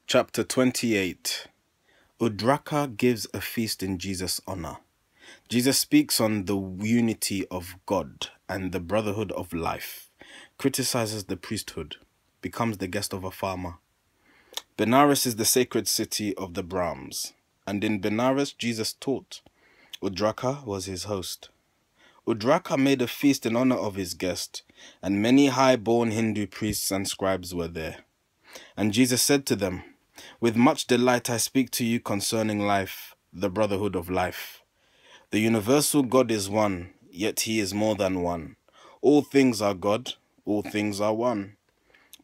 Chapter 28. Udraka gives a feast in Jesus' honor. Jesus speaks on the unity of God and the brotherhood of life, criticizes the priesthood, becomes the guest of a farmer. Benares is the sacred city of the Brahms, and in Benares Jesus taught. Udraka was his host. Udraka made a feast in honor of his guest, and many high-born Hindu priests and scribes were there. And Jesus said to them, "With much delight I speak to you concerning life, the brotherhood of life. The universal God is one, yet he is more than one. All things are God, all things are one.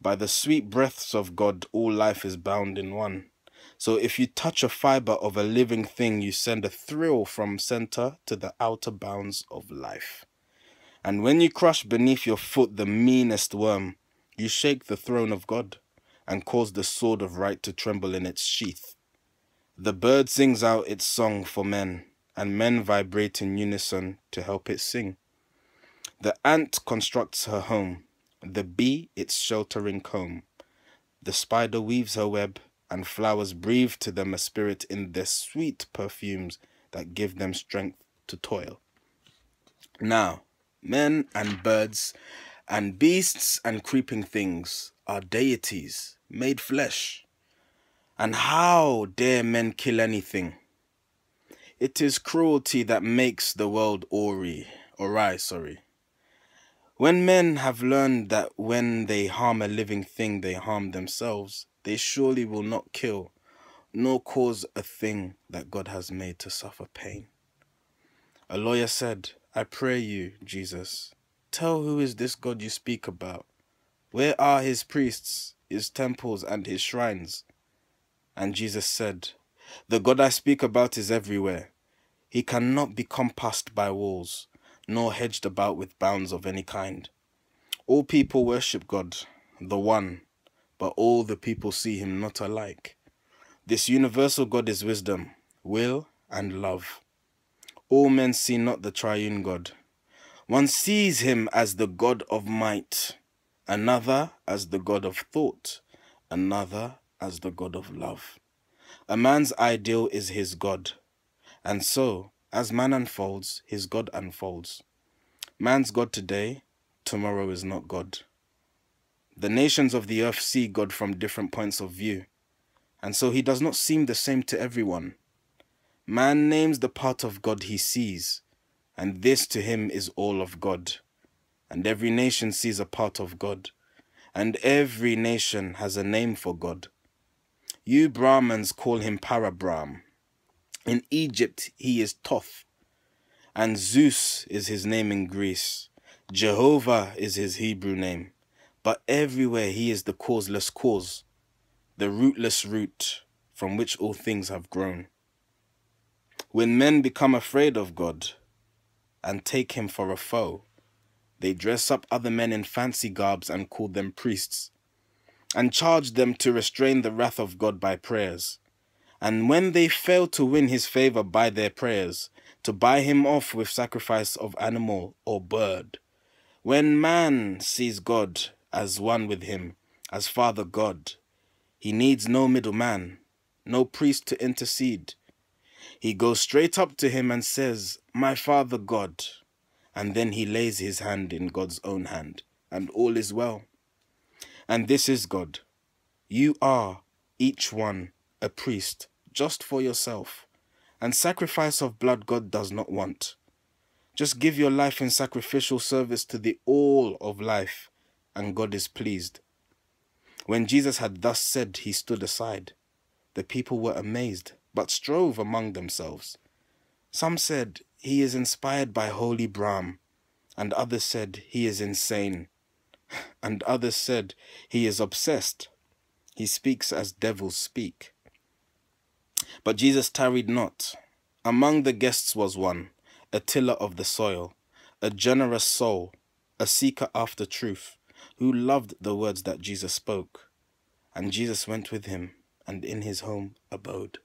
By the sweet breaths of God, all life is bound in one. So if you touch a fiber of a living thing, you send a thrill from center to the outer bounds of life. And when you crush beneath your foot the meanest worm, you shake the throne of God and cause the sword of right to tremble in its sheath. The bird sings out its song for men, and men vibrate in unison to help it sing. The ant constructs her home, the bee its sheltering comb. The spider weaves her web, and flowers breathe to them a spirit in their sweet perfumes that give them strength to toil. Now, men and birds and beasts and creeping things are deities made flesh. And how dare men kill anything? It is cruelty that makes the world awry. When men have learned that when they harm a living thing, they harm themselves, they surely will not kill, nor cause a thing that God has made to suffer pain. A lawyer said, "I pray you, Jesus, tell who is this God you speak about? Where are his priests, his temples, and his shrines?" And Jesus said, "The God I speak about is everywhere. He cannot be compassed by walls, nor hedged about with bounds of any kind. All people worship God, the one, but all the people see him not alike. This universal God is wisdom, will, and love. All men see not the triune God. One sees him as the God of might, another as the God of thought, another as the God of love. A man's ideal is his God, and so, as man unfolds, his God unfolds. Man's God today, tomorrow is not God. The nations of the earth see God from different points of view, and so he does not seem the same to everyone. Man names the part of God he sees, and this to him is all of God. And every nation sees a part of God, and every nation has a name for God. You Brahmins call him Parabrahm. In Egypt he is Thoth, and Zeus is his name in Greece. Jehovah is his Hebrew name, but everywhere he is the causeless cause, the rootless root from which all things have grown. When men become afraid of God and take him for a foe, they dress up other men in fancy garbs and call them priests, and charge them to restrain the wrath of God by prayers. And when they fail to win his favor by their prayers, to buy him off with sacrifice of animal or bird. When man sees God as one with him, as Father God, he needs no middleman, no priest to intercede. He goes straight up to him and says, "My Father God," and then he lays his hand in God's own hand, and all is well. And this is God. You are, each one, a priest, just for yourself, and sacrifice of blood God does not want. Just give your life in sacrificial service to the all of life, and God is pleased. When Jesus had thus said, he stood aside. The people were amazed, but strove among themselves. Some said, "He is inspired by holy Brahm," and others said, "He is insane," and others said, "He is obsessed. He speaks as devils speak." But Jesus tarried not. Among the guests was one, a tiller of the soil, a generous soul, a seeker after truth, who loved the words that Jesus spoke. And Jesus went with him, and in his home abode.